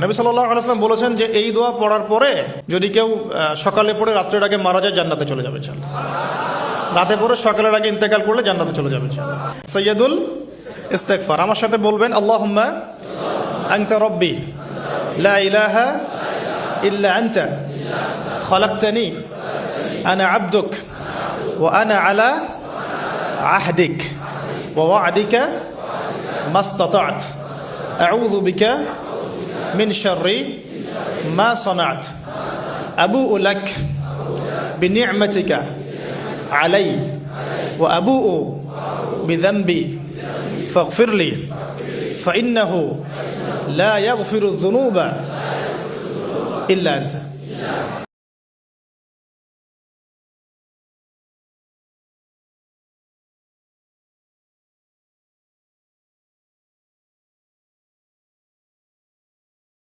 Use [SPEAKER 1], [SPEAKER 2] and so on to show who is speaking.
[SPEAKER 1] নবী সাল্লাল্লাহু আলাইহি ওয়াসাল্লাম বলেছেন যে এই দোয়া পড়ার পরে যদি কেউ সকালে পড়ে রাত্রের আগে মারা যায় জান্নাতে চলে যাবে ইনশাআল্লাহ। রাতে পড়ে সকালের আগে ইন্তেকাল করলে জান্নাতে চলে যাবে ইনশাআল্লাহ। সাইয়্যিদুল ইস্তিগফার, আমার সাথে বলবেন আল্লাহুম্মা আনতা রাব্বি লা ইলাহা ইল্লা আনতা খালাকতানি আনা আবদুক ওয়া আনা আলা আহদিক ওয়া ওয়া'দিকা মাস্তাতা'ত আউযু বিকা মিন শাররি মা সানা'ত আবু'ু লাক বিনি'মাতিকা আলাই ওয়া আবু'ু বিযানবি ফাগফির লি ফাইন্নাহু লা ইয়াগফিরু যুনুবা ইল্লা আনতা।